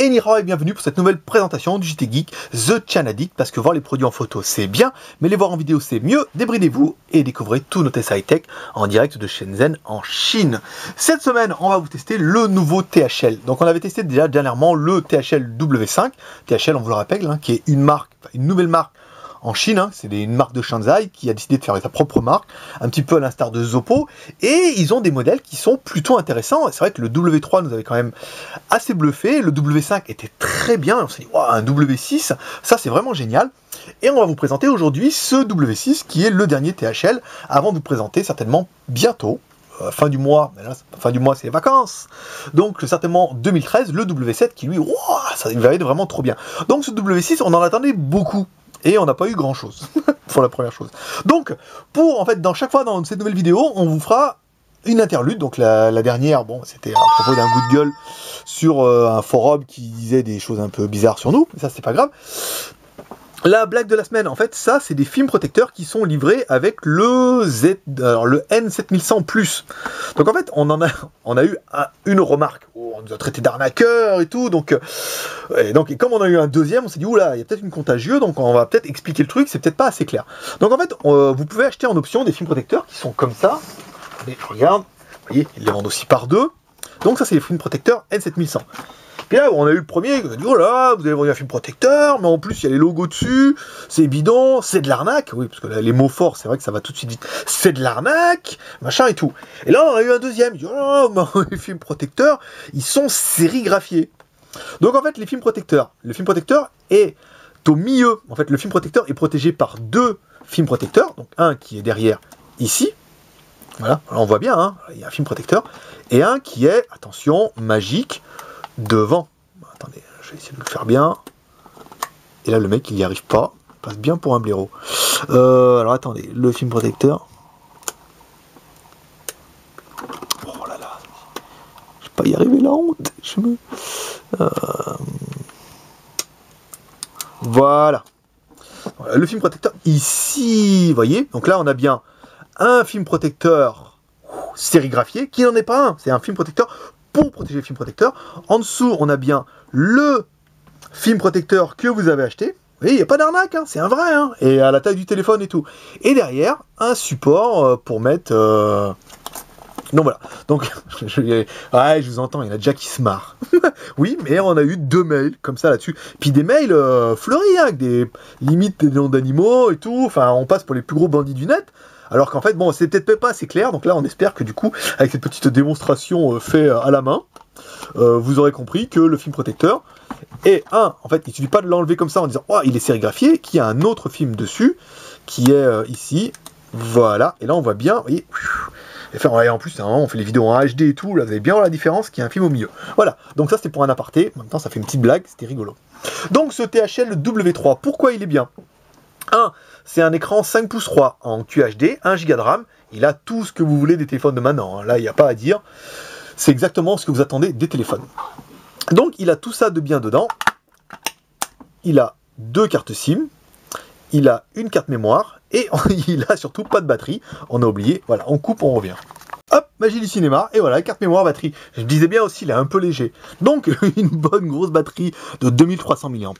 Et Nihao et bienvenue pour cette nouvelle présentation du JT Geek The Chanadic, parce que voir les produits en photo c'est bien, mais les voir en vidéo c'est mieux. Débridez-vous et découvrez tous nos tests high-tech en direct de Shenzhen en Chine. Cette semaine on va vous tester le nouveau THL. Donc on avait testé déjà dernièrement le THL W5. THL, on vous le rappelle, hein, qui est une marque, une nouvelle marque en Chine, hein. C'est une marque de Shanghai qui a décidé de faire sa propre marque, un petit peu à l'instar de Zoppo, et ils ont des modèles qui sont plutôt intéressants. C'est vrai que le W3 nous avait quand même assez bluffé, le W5 était très bien, on s'est dit, wow, un W6, ça c'est vraiment génial, et on va vous présenter aujourd'hui ce W6 qui est le dernier THL, avant de vous présenter certainement bientôt, fin du mois, mais là, fin du mois c'est les vacances, donc certainement 2013, le W7 qui lui, wow, ça va être vraiment trop bien. Donc ce W6, on en attendait beaucoup, et on n'a pas eu grand chose pour la première chose. Donc, en fait, dans chaque fois dans cette nouvelle vidéo, on vous fera une interlude. Donc la dernière, bon, c'était à propos d'un coup de gueule sur un forum qui disait des choses un peu bizarres sur nous, mais ça c'est pas grave. La blague de la semaine, en fait, ça, c'est des films protecteurs qui sont livrés avec le N7100+. Donc, en fait, on a eu une remarque. On nous a traité d'arnaqueurs et tout. Donc, et comme on a eu un deuxième, on s'est dit, oula, il y a peut-être une contagieux, donc on va peut-être expliquer le truc, c'est peut-être pas assez clair. Donc, en fait, vous pouvez acheter en option des films protecteurs qui sont comme ça. Attendez, je regarde. Vous voyez, ils les vendent aussi par deux. Donc, ça, c'est les films protecteurs N7100. Puis là, on a eu le premier qui a dit, oh là, vous avez vendu un film protecteur, mais en plus, il y a les logos dessus, c'est bidon, c'est de l'arnaque. Oui, parce que là, les mots forts, c'est vrai que ça va tout de suite vite. C'est de l'arnaque, machin et tout. Et là, on a eu un deuxième, il dit, oh là, les films protecteurs, ils sont sérigraphiés. Donc, en fait, le film protecteur est au milieu. En fait, le film protecteur est protégé par deux films protecteurs. Donc, un qui est derrière, ici. Voilà, alors on voit bien, hein, il y a un film protecteur. Et un qui est, attention, magique, devant. Attendez, je vais essayer de le faire bien. Et là, le mec, il n'y arrive pas. Il passe bien pour un blaireau. Alors, attendez, le film protecteur. Oh là là. Je vais pas y arriver, la honte. Voilà. Le film protecteur, ici, vous voyez. Donc là, on a bien un film protecteur sérigraphié, qui n'en est pas un. C'est un film protecteur pour protéger le film protecteur. En dessous, on a bien le film protecteur que vous avez acheté. Vous voyez, il n'y a pas d'arnaque, hein, c'est un vrai, hein, et à la taille du téléphone et tout. Et derrière, un support pour mettre... Donc voilà, donc ouais, je vous entends, il y en a déjà qui se marrent. Oui, mais on a eu deux mails comme ça là-dessus. Puis des mails fleuris, hein, avec des limites des noms d'animaux et tout. Enfin, on passe pour les plus gros bandits du net. Alors qu'en fait, bon, c'est peut-être pas assez clair. Donc là, on espère que du coup, avec cette petite démonstration faite à la main, vous aurez compris que le film protecteur est en fait, il suffit pas de l'enlever comme ça en disant, oh, il est sérigraphié, qu'il y a un autre film dessus, qui est ici. Voilà. Et là, on voit bien, vous voyez, et en plus, hein, on fait les vidéos en HD et tout, là, vous allez bien voir la différence qu'il y a un film au milieu. Voilà. Donc ça, c'était pour un aparté. En même temps, ça fait une petite blague, c'était rigolo. Donc, ce THL W3, pourquoi il est bien ? 1. C'est un écran 5 pouces 3 en QHD, 1 Go de RAM. Il a tout ce que vous voulez des téléphones de maintenant. Hein. Là, il n'y a pas à dire. C'est exactement ce que vous attendez des téléphones. Donc, il a tout ça de bien dedans. Il a deux cartes SIM. Il a une carte mémoire. Et il a surtout pas de batterie. On a oublié. Voilà, on coupe, on revient. Hop, magie du cinéma. Et voilà, carte mémoire, batterie. Je disais bien aussi, il est un peu léger. Donc, une bonne grosse batterie de 2300 mAh.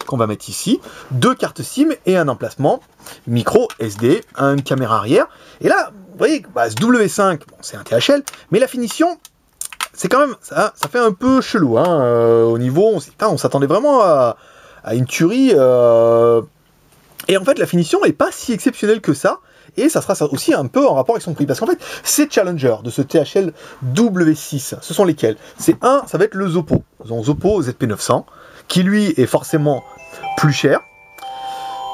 Qu'on va mettre ici, deux cartes SIM et un emplacement, micro SD, une caméra arrière. Et là, vous voyez, bah, ce W5, bon, c'est un THL, mais la finition, c'est quand même, ça fait un peu chelou, hein, au niveau, on s'attendait vraiment à une tuerie, et en fait, la finition est pas si exceptionnelle que ça, et ça sera aussi un peu en rapport avec son prix, parce qu'en fait, ces challengers de ce THL W6, ce sont lesquels? Ça va être le Zoppo ZP900, qui lui est forcément plus cher,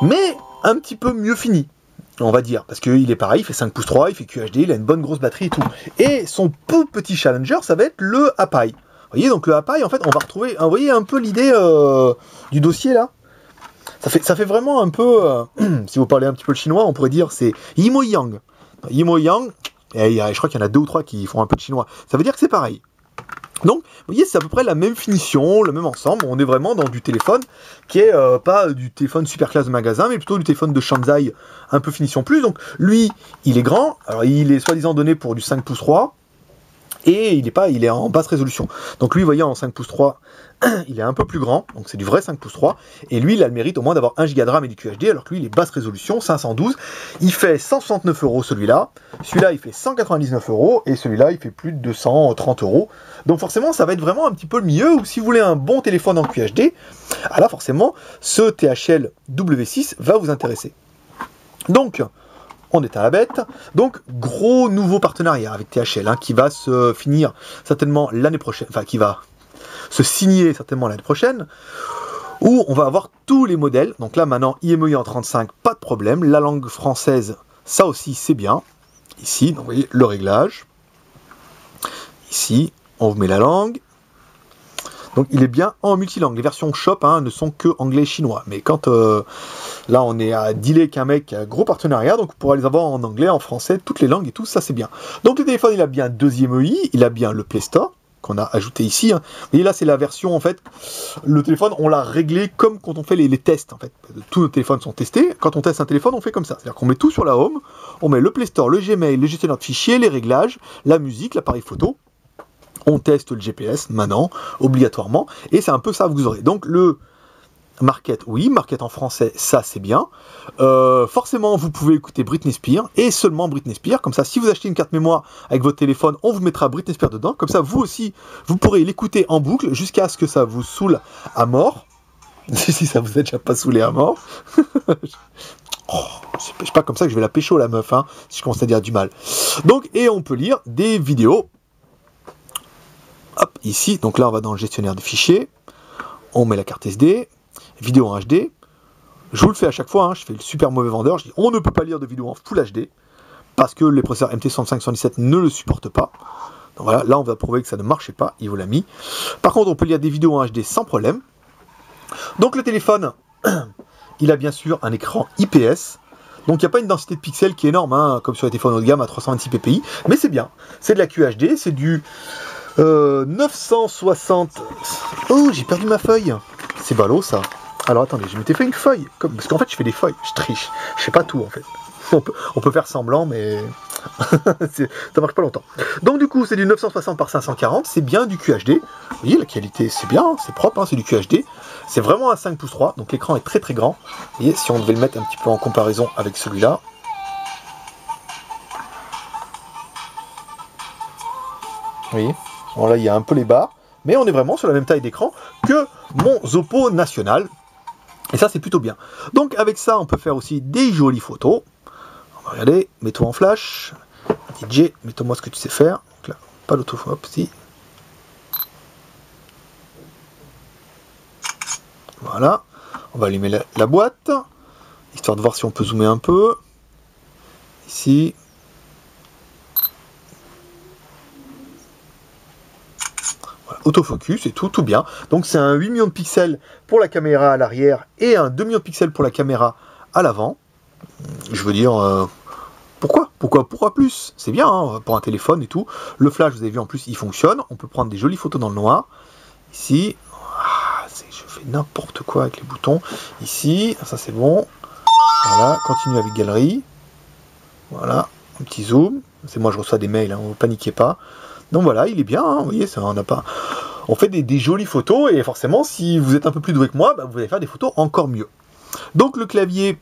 mais un petit peu mieux fini, on va dire, parce qu'il est pareil, il fait 5 pouces 3, il fait QHD, il a une bonne grosse batterie et tout. Et son petit challenger, ça va être le Apai. Vous voyez, donc le Apai, en fait, on va retrouver, vous voyez un peu l'idée du dossier là. Ça fait vraiment un peu, si vous parlez un petit peu le chinois, on pourrait dire c'est Yimo Yang. Yimo Yang, et je crois qu'il y en a deux ou trois qui font un peu de chinois. Ça veut dire que c'est pareil. Donc, vous voyez, c'est à peu près la même finition, le même ensemble. On est vraiment dans du téléphone qui est pas du téléphone super classe de magasin, mais plutôt du téléphone de Shanghai, un peu finition plus. Donc, lui, il est grand. Alors, il est soi-disant donné pour du 5 pouces 3. Et il est en basse résolution. Donc lui, vous voyez, en 5 pouces 3, il est un peu plus grand, donc c'est du vrai 5 pouces 3, et lui, il a le mérite au moins d'avoir 1 Go de RAM et du QHD, alors que lui, il est basse résolution, 512, il fait 169 € celui-là, il fait 199 €, et celui-là, il fait plus de 230 €. Donc forcément, ça va être vraiment un petit peu le mieux, ou si vous voulez un bon téléphone en QHD, là, forcément, ce THL W6 va vous intéresser. Donc, on est à la bête. Donc, gros nouveau partenariat avec THL, qui va se finir certainement l'année prochaine, enfin, qui va se signer certainement l'année prochaine, où on va avoir tous les modèles. Donc là, maintenant, IMEI en 35, pas de problème. La langue française, ça aussi, c'est bien. Ici, donc, vous voyez, le réglage. Ici, on vous met la langue. Donc il est bien en multilangue. Les versions shop ne sont que anglais et chinois. Mais quand là on est à dealer avec un mec, un gros partenariat, donc on pourra les avoir en anglais, en français, toutes les langues et tout, ça c'est bien. Donc le téléphone il a bien 2e EI, il a bien le Play Store qu'on a ajouté ici. Vous voyez là c'est la version en fait, le téléphone on l'a réglé comme quand on fait les tests en fait. Tous nos téléphones sont testés. Quand on teste un téléphone on fait comme ça. C'est-à-dire qu'on met tout sur la home, on met le Play Store, le Gmail, le gestionnaire de fichiers, les réglages, la musique, l'appareil photo. On teste le GPS maintenant, obligatoirement, et c'est un peu ça que vous aurez. Donc le market, oui, market en français, ça c'est bien. Forcément, vous pouvez écouter Britney Spears, et seulement Britney Spears, comme ça, si vous achetez une carte mémoire avec votre téléphone, on vous mettra Britney Spears dedans, comme ça, vous aussi, vous pourrez l'écouter en boucle, jusqu'à ce que ça vous saoule à mort. Si ça vous a déjà pas saoulé à mort. C'est pas comme ça que je vais la pécho, la meuf, si je commence à dire du mal. Donc, et on peut lire des vidéos. Hop, ici, donc là on va dans le gestionnaire de fichiers, on met la carte SD, vidéo en HD, je vous le fais à chaque fois, je fais le super mauvais vendeur, je dis on ne peut pas lire de vidéo en Full HD, parce que les processeurs MT65-117 ne le supportent pas. Donc voilà, là on va prouver que ça ne marchait pas, il vous l'a mis. Par contre on peut lire des vidéos en HD sans problème. Donc le téléphone, il a bien sûr un écran IPS, donc il n'y a pas une densité de pixels qui est énorme, comme sur les téléphones haut de gamme à 326 ppi, mais c'est bien, c'est de la QHD, c'est du 960. Oh, j'ai perdu ma feuille. C'est ballot ça. Alors attendez, je m'étais fait une feuille. Parce qu'en fait, je fais des feuilles. Je triche. Je fais pas tout en fait. On peut faire semblant, mais ça marche pas longtemps. Donc du coup, c'est du 960 par 540. C'est bien du QHD. Vous voyez, la qualité, c'est bien. C'est propre, c'est du QHD. C'est vraiment un 5 pouces 3. Donc l'écran est très très grand. Vous voyez, si on devait le mettre un petit peu en comparaison avec celui-là. Vous voyez. Bon, là, il y a un peu les barres, mais on est vraiment sur la même taille d'écran que mon Oppo National. Et ça, c'est plutôt bien. Donc, avec ça, on peut faire aussi des jolies photos. On va regarder, mets-toi en flash. DJ, mets-toi ce que tu sais faire. Donc là, pas l'autofocus, si. Voilà. On va allumer la boîte, histoire de voir si on peut zoomer un peu. Ici. Autofocus et tout bien. Donc c'est un 8 millions de pixels pour la caméra à l'arrière et un 2 millions de pixels pour la caméra à l'avant. Je veux dire, pourquoi plus? C'est bien pour un téléphone et tout. Le flash, vous avez vu en plus, il fonctionne. On peut prendre des jolies photos dans le noir. Ici, je fais n'importe quoi avec les boutons. Ici, ça c'est bon. Voilà, continue avec galerie. Voilà, un petit zoom. C'est moi je reçois des mails, ne paniquez pas. Donc voilà, il est bien, vous voyez, ça, on fait des jolies photos, et forcément, si vous êtes un peu plus doué que moi, vous allez faire des photos encore mieux. Donc le clavier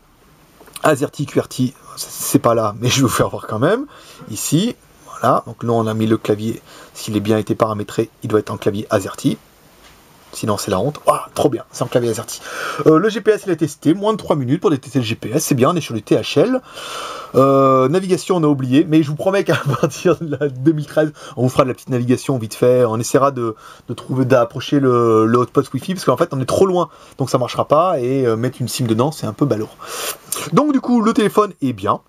AZERTY QWERTY, c'est pas là, mais je vais vous faire voir quand même. Ici, voilà, donc là on a mis le clavier, s'il est bien été paramétré, il doit être en clavier AZERTY. Sinon c'est la honte. Oh, trop bien, c'est en clavier AZERTY. Le GPS il a testé, moins de 3 minutes pour détecter le GPS, c'est bien, on est sur le THL. Navigation on a oublié, mais je vous promets qu'à partir de la 2013, on vous fera de la petite navigation vite fait, on essaiera d'approcher le hotspot Wi-Fi, parce qu'en fait on est trop loin, donc ça marchera pas, et mettre une SIM dedans c'est un peu balourd. Donc du coup le téléphone est bien,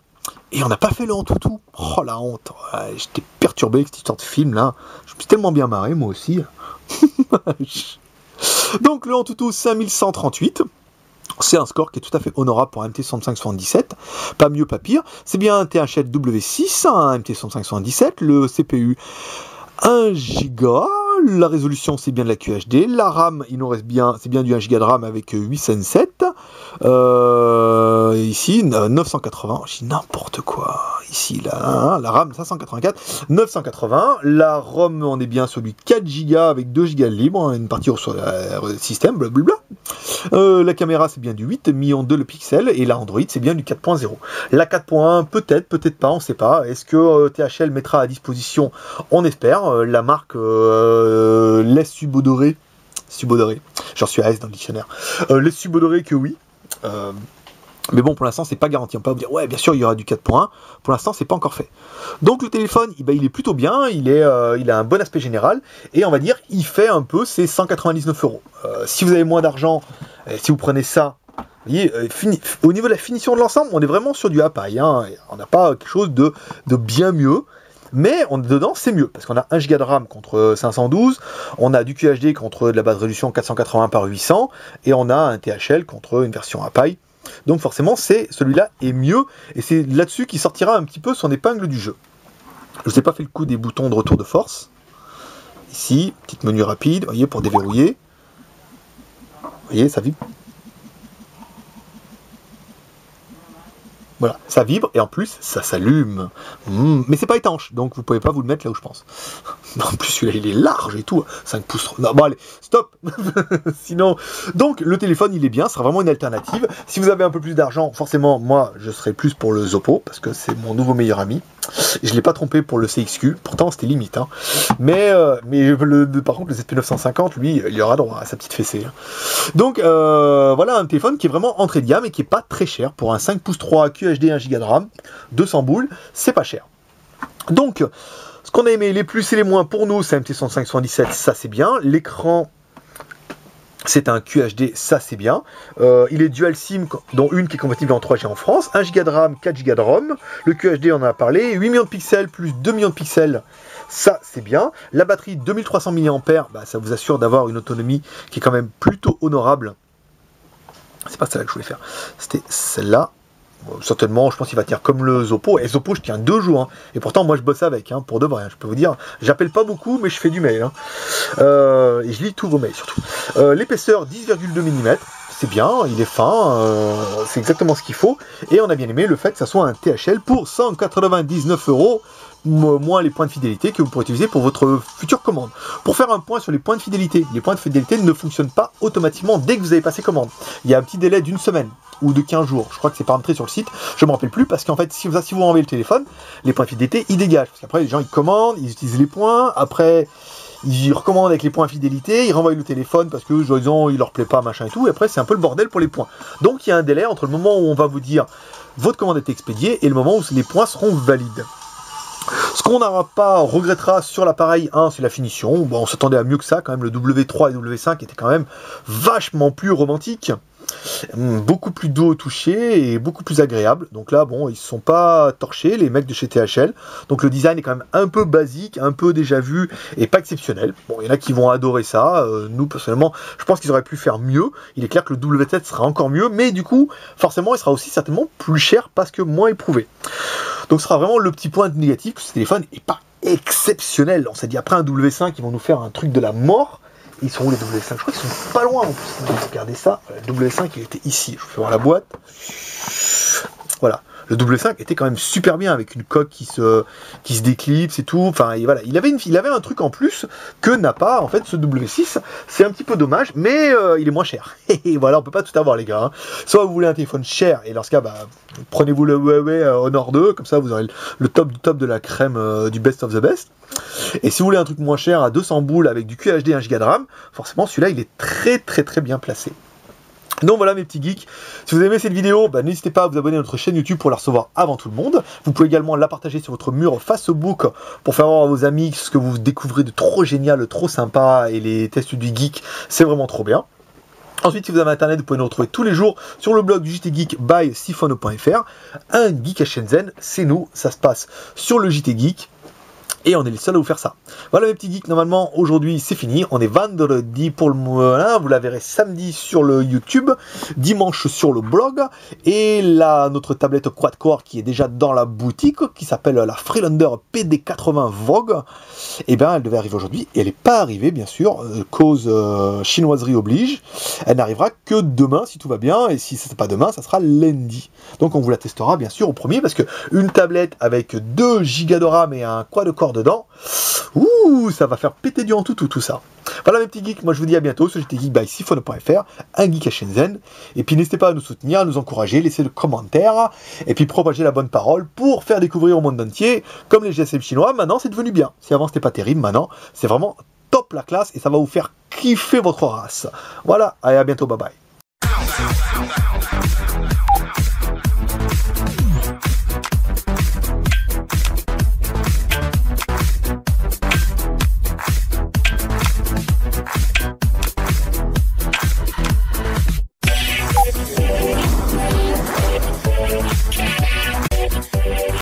et on n'a pas fait le Antutu. Oh la honte, j'étais perturbé avec cette histoire de film là, je me suis tellement bien marré moi aussi. Donc le Antutu 5138, c'est un score qui est tout à fait honorable pour un MT6577, pas mieux pas pire, c'est bien un THL W6, un MT6577, le CPU 1 Go, la résolution c'est bien de la QHD, la RAM il nous reste bien, c'est bien du 1 Go de RAM avec 807, ici 980, je dis n'importe quoi, ici, là, la RAM 584, 980. La ROM, on est bien sur du 4 Go avec 2 Go de libre, hein, une partie sur le système, blablabla. La caméra, c'est bien du 8,2 millions le pixel, et la Android, c'est bien du 4.0. La 4.1, peut-être, peut-être pas, on sait pas. Est-ce que THL mettra à disposition? On espère. La marque laisse subodorer, j'en suis à S dans le dictionnaire, laisse subodorer que oui. Mais bon, pour l'instant, c'est pas garanti. On peut pas vous dire, ouais, bien sûr, il y aura du 4.1. Pour l'instant, c'est pas encore fait. Donc, le téléphone, il est plutôt bien. Il a un bon aspect général. Et on va dire, il fait un peu ses 199 €. Si vous avez moins d'argent, si vous prenez ça, vous voyez, au niveau de la finition de l'ensemble, on est vraiment sur du Apai. Hein, on n'a pas quelque chose de bien mieux. Mais dedans, c'est mieux, parce qu'on a 1 Go de RAM contre 512, on a du QHD contre de la basse résolution 480 par 800, et on a un THL contre une version Apai. Donc forcément, celui-là est mieux, et c'est là-dessus qu'il sortira un petit peu son épingle du jeu. Je ne vous ai pas fait le coup des boutons de retour de force. Ici, petit menu rapide, vous voyez, pour déverrouiller. Vous voyez, ça vibre. Voilà, ça vibre et en plus ça s'allume. Mais c'est pas étanche, donc vous pouvez pas vous le mettre là où je pense. En plus celui-là il est large et tout, 5 pouces. Non, bon allez, stop. Sinon, donc le téléphone il est bien, ce sera vraiment une alternative. Si vous avez un peu plus d'argent, forcément moi je serai plus pour le Zoppo parce que c'est mon nouveau meilleur ami. Je l'ai pas trompé pour le CXQ, pourtant c'était limite. Hein. Mais par contre le ZP950 lui il aura droit à sa petite fessée. Hein. Donc voilà un téléphone qui est vraiment entrée de gamme et qui est pas très cher pour un 5 pouces 3 QHD 1 Go de RAM, 200 boules, c'est pas cher. Donc, ce qu'on a aimé, les plus et les moins pour nous, c'est un MT6577, ça c'est bien. L'écran, c'est un QHD, ça c'est bien. Il est dual SIM, dont une qui est compatible en 3G en France. 1 Go de RAM, 4 Go de ROM. Le QHD, on en a parlé. 8 millions de pixels plus 2 millions de pixels, ça c'est bien. La batterie, 2300 mAh, bah, ça vous assure d'avoir une autonomie qui est quand même plutôt honorable. C'est pas celle-là que je voulais faire, c'était celle-là. Certainement, je pense qu'il va tenir comme le Zoppo. Et Zoppo, je tiens 2 jours. Hein. Et pourtant, moi, je bosse avec, hein, pour de vrai. Hein, je peux vous dire, j'appelle pas beaucoup, mais je fais du mail. Hein. Et je lis tous vos mails, surtout. L'épaisseur, 10,2 mm. C'est bien, il est fin. C'est exactement ce qu'il faut. Et on a bien aimé le fait que ça soit un THL pour 199 €. Moins les points de fidélité que vous pourrez utiliser pour votre future commande. Pour faire un point sur les points de fidélité ne fonctionnent pas automatiquement dès que vous avez passé commande. Il y a un petit délai d'1 semaine ou de 15 jours. Je crois que c'est paramétré sur le site. Je ne me rappelle plus parce qu'en fait, si vous enlevez le téléphone, les points de fidélité, ils dégagent. Parce qu'après, les gens, ils commandent, ils utilisent les points. Après, ils recommandent avec les points de fidélité. Ils renvoient le téléphone parce que, disons, il leur plaît pas, machin et tout. Et après, c'est un peu le bordel pour les points. Donc, il y a un délai entre le moment où on va vous dire votre commande est expédiée et le moment où les points seront valides. Ce qu'on n'aura pas, regrettera sur l'appareil, c'est la finition. Bon, on s'attendait à mieux que ça, quand même. Le W3 et W5 étaient quand même vachement plus romantiques. Beaucoup plus doux au toucher et beaucoup plus agréable. Donc là, bon, ils ne se sont pas torchés, les mecs de chez THL. Donc le design est quand même un peu basique, un peu déjà vu et pas exceptionnel. Bon, il y en a qui vont adorer ça. Nous, personnellement, je pense qu'ils auraient pu faire mieux. Il est clair que le W7 sera encore mieux, mais du coup, forcément, il sera aussi certainement plus cher parce que moins éprouvé. Donc ce sera vraiment le petit point négatif que ce téléphone n'est pas exceptionnel. On s'est dit après un W5, ils vont nous faire un truc de la mort. Ils sont où les W5? Je crois qu'ils sont pas loin en plus. Regardez ça. Le W5 il était ici. Je vais faire la boîte. Voilà. Le W5 était quand même super bien avec une coque qui se déclipse et tout. Enfin, et voilà, il avait un truc en plus que n'a pas en fait ce W6. C'est un petit peu dommage, mais il est moins cher. Et voilà, on peut pas tout avoir les gars. Hein. Soit vous voulez un téléphone cher et dans ce cas, prenez-vous le Huawei Honor 2, comme ça vous aurez le top du top de la crème du best of the best. Et si vous voulez un truc moins cher à 200 boules avec du QHD 1 Go de RAM, forcément celui-là il est très très très bien placé. Donc voilà mes petits geeks, si vous avez aimé cette vidéo, n'hésitez pas à vous abonner à notre chaîne YouTube pour la recevoir avant tout le monde. Vous pouvez également la partager sur votre mur Facebook pour faire voir à vos amis ce que vous découvrez de trop génial, trop sympa, et les tests du geek, c'est vraiment trop bien. Ensuite, si vous avez internet, vous pouvez nous retrouver tous les jours sur le blog du JT Geek by siphonneau.fr. Un geek à Shenzhen, c'est nous, ça se passe sur le JT Geek. Et on est les seuls à vous faire ça. Voilà mes petits geeks, normalement aujourd'hui c'est fini. On est vendredi pour le mois, vous la verrez samedi sur le YouTube, dimanche sur le blog. Et là, notre tablette quad-core qui est déjà dans la boutique, qui s'appelle la Freelander PD80 Vogue, et bien elle devait arriver aujourd'hui. Et elle n'est pas arrivée bien sûr, cause chinoiserie oblige. Elle n'arrivera que demain si tout va bien. Et si ce n'est pas demain, ça sera lundi. Donc on vous la testera bien sûr au premier, parce que une tablette avec 2 Go de RAM et un quad-core dedans, ouh, ça va faire péter du en tout ça. Voilà mes petits geeks, moi je vous dis à bientôt sur j'étais geek by Siphon.fr, un geek à Shenzhen, et puis n'hésitez pas à nous soutenir, à nous encourager, laissez le commentaire, et puis propager la bonne parole pour faire découvrir au monde entier, comme les GSM chinois, maintenant c'est devenu bien. Si avant c'était pas terrible, maintenant c'est vraiment top la classe, et ça va vous faire kiffer votre race. Voilà, allez à bientôt, bye bye.